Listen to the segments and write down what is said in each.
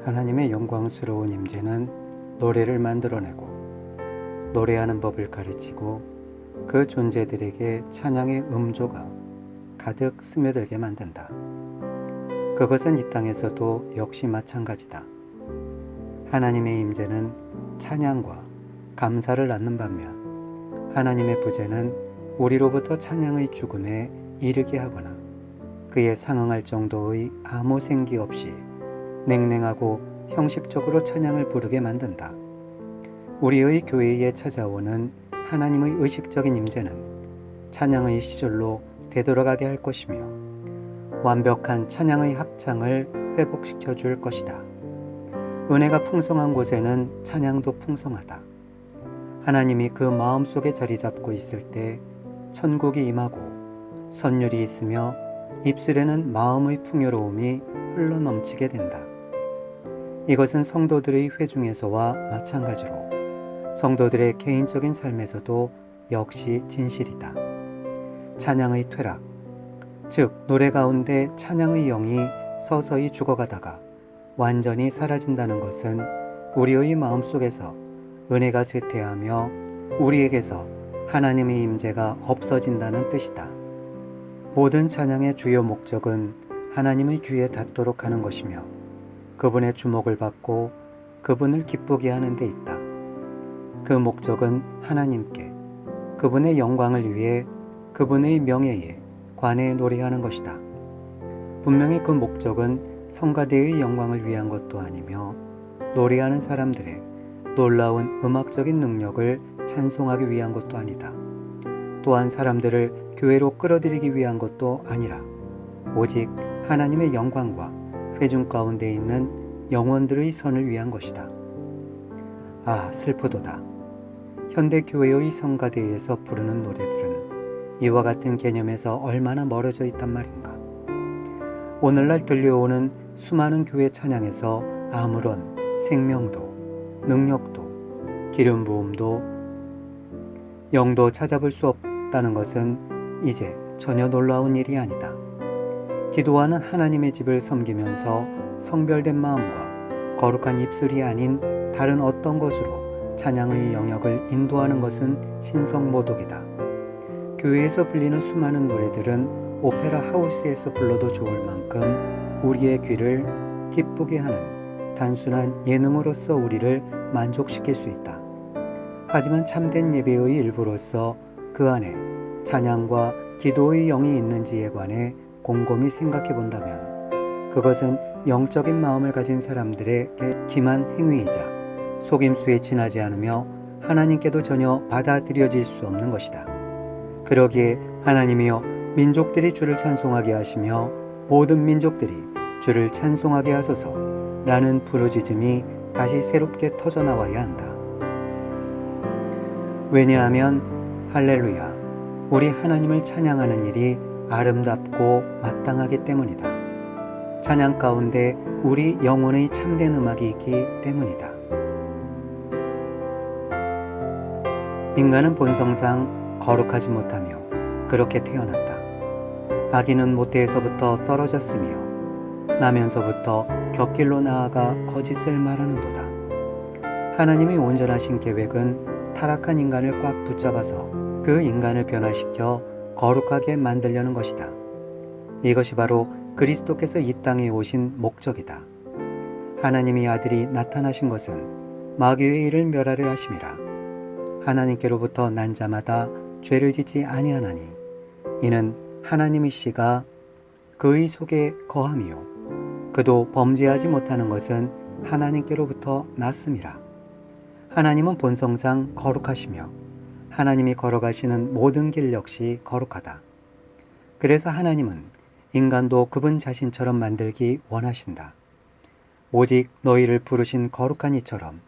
하나님의 영광스러운 임재는 노래를 만들어내고 노래하는 법을 가르치고 그 존재들에게 찬양의 음조가 가득 스며들게 만든다. 그것은 이 땅에서도 역시 마찬가지다. 하나님의 임재는 찬양과 감사를 낳는 반면 하나님의 부재는 우리로부터 찬양의 죽음에 이르게 하거나 그에 상응할 정도의 아무 생기 없이 냉랭하고 형식적으로 찬양을 부르게 만든다. 우리의 교회에 찾아오는 하나님의 의식적인 임재는 찬양의 시절로 되돌아가게 할 것이며 완벽한 찬양의 합창을 회복시켜 줄 것이다. 은혜가 풍성한 곳에는 찬양도 풍성하다. 하나님이 그 마음속에 자리 잡고 있을 때 천국이 임하고 선율이 있으며 입술에는 마음의 풍요로움이 흘러넘치게 된다. 이것은 성도들의 회중에서와 마찬가지로 성도들의 개인적인 삶에서도 역시 진실이다. 찬양의 퇴락, 즉 노래 가운데 찬양의 영이 서서히 죽어가다가 완전히 사라진다는 것은 우리의 마음속에서 은혜가 쇠퇴하며 우리에게서 하나님의 임재가 없어진다는 뜻이다. 모든 찬양의 주요 목적은 하나님의 귀에 닿도록 하는 것이며 그분의 주목을 받고 그분을 기쁘게 하는 데 있다. 그 목적은 하나님께 그분의 영광을 위해 그분의 명예에 관해 노래하는 것이다. 분명히 그 목적은 성가대의 영광을 위한 것도 아니며 노래하는 사람들의 놀라운 음악적인 능력을 찬송하기 위한 것도 아니다. 또한 사람들을 교회로 끌어들이기 위한 것도 아니라 오직 하나님의 영광과 회중 가운데 있는 영혼들의 선을 위한 것이다. 아, 슬프도다. 현대 교회의 성가대에서 부르는 노래들은 이와 같은 개념에서 얼마나 멀어져 있단 말인가. 오늘날 들려오는 수많은 교회 찬양에서 아무런 생명도 능력도 기름 부음도 영도 찾아볼 수 없다는 것은 이제 전혀 놀라운 일이 아니다. 기도하는 하나님의 집을 섬기면서 성별된 마음과 거룩한 입술이 아닌 다른 어떤 것으로 찬양의 영역을 인도하는 것은 신성모독이다. 교회에서 불리는 수많은 노래들은 오페라 하우스에서 불러도 좋을 만큼 우리의 귀를 기쁘게 하는 단순한 예능으로서 우리를 만족시킬 수 있다. 하지만 참된 예배의 일부로서 그 안에 찬양과 기도의 영이 있는지에 관해 곰곰이 생각해 본다면 그것은 영적인 마음을 가진 사람들에게 기만 행위이자 속임수에 지나지 않으며 하나님께도 전혀 받아들여질 수 없는 것이다. 그러기에 하나님이여 민족들이 주를 찬송하게 하시며 모든 민족들이 주를 찬송하게 하소서 라는 부르짖음이 다시 새롭게 터져나와야 한다. 왜냐하면 할렐루야, 우리 하나님을 찬양하는 일이 아름답고 마땅하기 때문이다. 찬양 가운데 우리 영혼의 참된 음악이 있기 때문이다. 인간은 본성상 거룩하지 못하며 그렇게 태어났다. 아기는 모태에서부터 떨어졌으며 나면서부터 곁길로 나아가 거짓을 말하는도다. 하나님의 온전하신 계획은 타락한 인간을 꽉 붙잡아서 그 인간을 변화시켜 거룩하게 만들려는 것이다. 이것이 바로 그리스도께서 이 땅에 오신 목적이다. 하나님의 아들이 나타나신 것은 마귀의 일을 멸하려 하심이라. 하나님께로부터 난 자마다 죄를 짓지 아니하나니 이는 하나님의 씨가 그의 속에 거함이요 그도 범죄하지 못하는 것은 하나님께로부터 났음이라. 하나님은 본성상 거룩하시며 하나님이 걸어가시는 모든 길 역시 거룩하다. 그래서 하나님은 인간도 그분 자신처럼 만들기 원하신다. 오직 너희를 부르신 거룩한 이처럼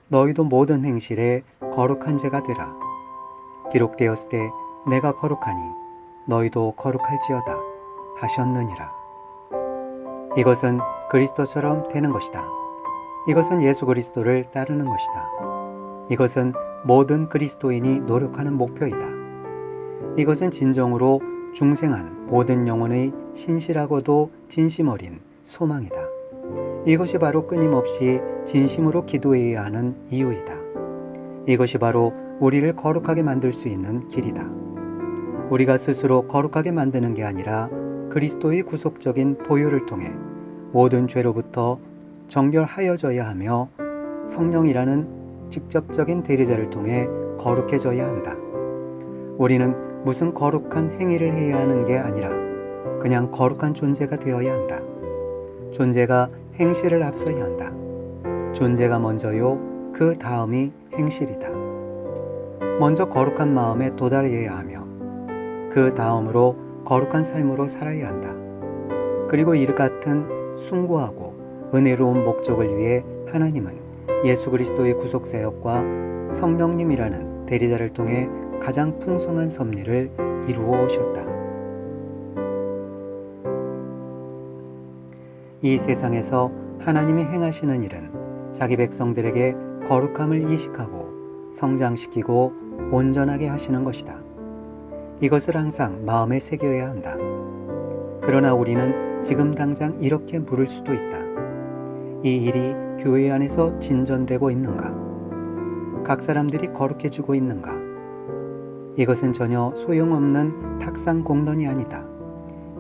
너희도 모든 행실에 거룩한 자가 되라. 기록되었을 때 내가 거룩하니 너희도 거룩할지어다 하셨느니라. 이것은 그리스도처럼 되는 것이다. 이것은 예수 그리스도를 따르는 것이다. 이것은 모든 그리스도인이 노력하는 목표이다. 이것은 진정으로 중생한 모든 영혼의 신실하고도 진심 어린 소망이다. 이것이 바로 끊임없이 진심으로 기도해야 하는 이유이다. 이것이 바로 우리를 거룩하게 만들 수 있는 길이다. 우리가 스스로 거룩하게 만드는 게 아니라 그리스도의 구속적인 보혈을 통해 모든 죄로부터 정결하여져야 하며 성령이라는 직접적인 대리자를 통해 거룩해져야 한다. 우리는 무슨 거룩한 행위를 해야 하는 게 아니라 그냥 거룩한 존재가 되어야 한다. 존재가 행실을 앞서야 한다. 존재가 먼저요, 그 다음이 행실이다. 먼저 거룩한 마음에 도달해야 하며 그 다음으로 거룩한 삶으로 살아야 한다. 그리고 이를 같은 숭고하고 은혜로운 목적을 위해 하나님은 예수 그리스도의 구속사역과 성령님이라는 대리자를 통해 가장 풍성한 섭리를 이루어 오셨다. 이 세상에서 하나님이 행하시는 일은 자기 백성들에게 거룩함을 이식하고 성장시키고 온전하게 하시는 것이다. 이것을 항상 마음에 새겨야 한다. 그러나 우리는 지금 당장 이렇게 물을 수도 있다. 이 일이 교회 안에서 진전되고 있는가? 각 사람들이 거룩해지고 있는가? 이것은 전혀 소용없는 탁상 공론이 아니다.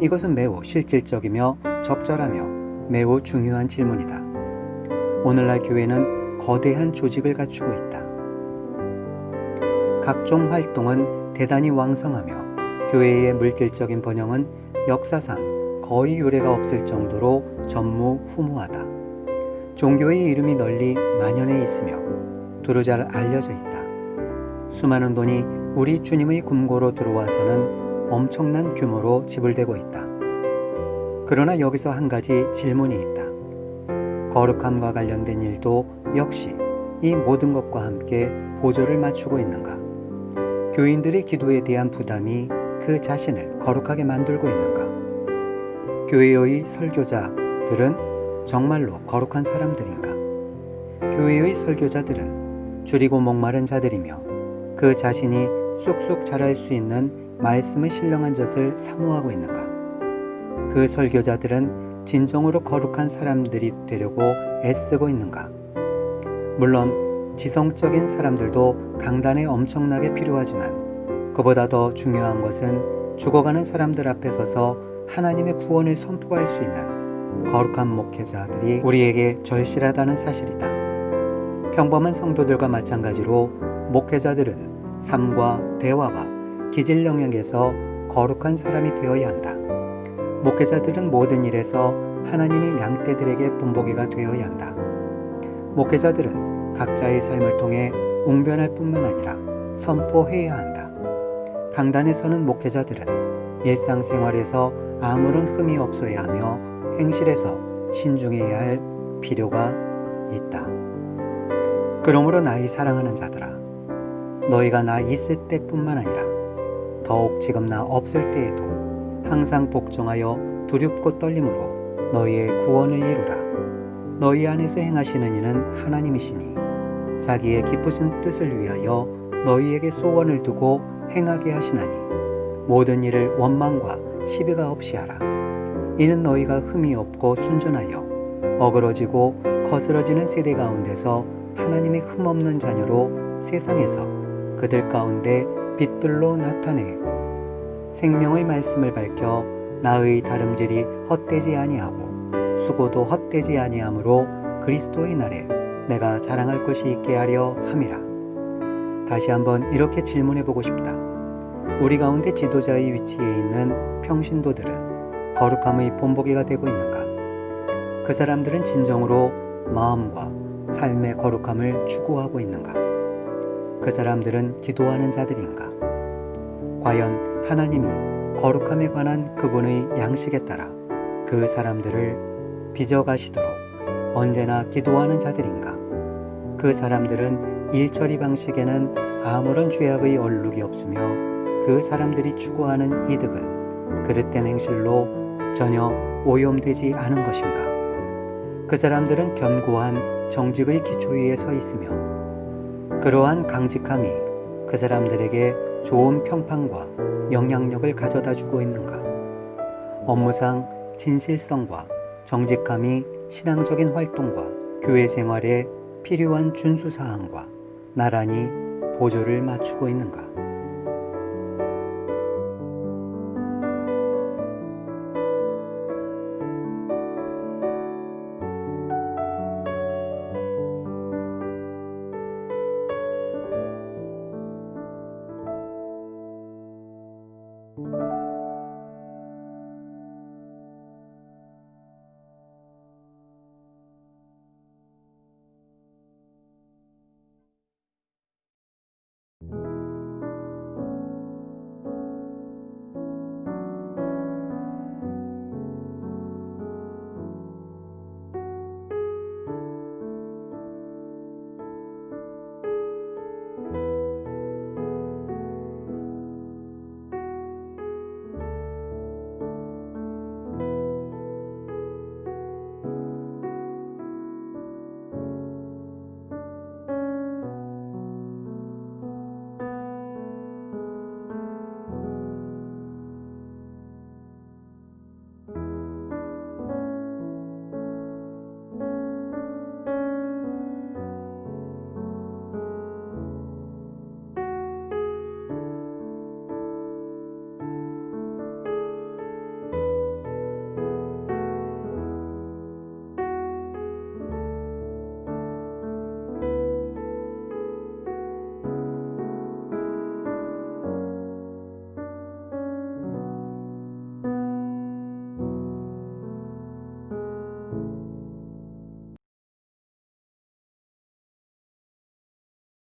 이것은 매우 실질적이며 적절하며 매우 중요한 질문이다. 오늘날 교회는 거대한 조직을 갖추고 있다. 각종 활동은 대단히 왕성하며 교회의 물질적인 번영은 역사상 거의 유례가 없을 정도로 전무후무하다. 종교의 이름이 널리 만연해 있으며 두루 잘 알려져 있다. 수많은 돈이 우리 주님의 금고로 들어와서는 엄청난 규모로 지불되고 있다. 그러나 여기서 한 가지 질문이 있다. 거룩함과 관련된 일도 역시 이 모든 것과 함께 보조를 맞추고 있는가? 교인들의 기도에 대한 부담이 그 자신을 거룩하게 만들고 있는가? 교회의 설교자들은 정말로 거룩한 사람들인가? 교회의 설교자들은 줄이고 목마른 자들이며 그 자신이 쑥쑥 자랄 수 있는 말씀의 신령한 젖을 사모하고 있는가? 그 설교자들은 진정으로 거룩한 사람들이 되려고 애쓰고 있는가? 물론 지성적인 사람들도 강단에 엄청나게 필요하지만 그보다 더 중요한 것은 죽어가는 사람들 앞에 서서 하나님의 구원을 선포할 수 있는 거룩한 목회자들이 우리에게 절실하다는 사실이다. 평범한 성도들과 마찬가지로 목회자들은 삶과 대화와 기질 영역에서 거룩한 사람이 되어야 한다. 목회자들은 모든 일에서 하나님이 양떼들에게 본보기가 되어야 한다. 목회자들은 각자의 삶을 통해 웅변할 뿐만 아니라 선포해야 한다. 강단에 서는 목회자들은 일상생활에서 아무런 흠이 없어야 하며 행실에서 신중해야 할 필요가 있다. 그러므로 나의 사랑하는 자들아, 너희가 나 있을 때뿐만 아니라 더욱 지금 나 없을 때에도 항상 복종하여 두렵고 떨림으로 너희의 구원을 이루라. 너희 안에서 행하시는 이는 하나님이시니 자기의 기쁘신 뜻을 위하여 너희에게 소원을 두고 행하게 하시나니 모든 일을 원망과 시비가 없이 하라. 이는 너희가 흠이 없고 순전하여 어그러지고 거스러지는 세대 가운데서 하나님의 흠없는 자녀로 세상에서 그들 가운데 빛들로 나타내 생명의 말씀을 밝혀 나의 다름질이 헛되지 아니하고 수고도 헛되지 아니하므로 그리스도의 날에 내가 자랑할 것이 있게 하려 함이라. 다시 한번 이렇게 질문해 보고 싶다. 우리 가운데 지도자의 위치에 있는 평신도들은 거룩함의 본보기가 되고 있는가? 그 사람들은 진정으로 마음과 삶의 거룩함을 추구하고 있는가? 그 사람들은 기도하는 자들인가? 과연 하나님이 거룩함에 관한 그분의 양식에 따라 그 사람들을 빚어가시도록 언제나 기도하는 자들인가? 그 사람들은 일처리 방식에는 아무런 죄악의 얼룩이 없으며 그 사람들이 추구하는 이득은 그릇된 행실로 전혀 오염되지 않은 것인가? 그 사람들은 견고한 정직의 기초 위에 서 있으며 그러한 강직함이 그 사람들에게 좋은 평판과 영향력을 가져다 주고 있는가? 업무상 진실성과 정직함이 신앙적인 활동과 교회 생활에 필요한 준수 사항과 나란히 보조를 맞추고 있는가?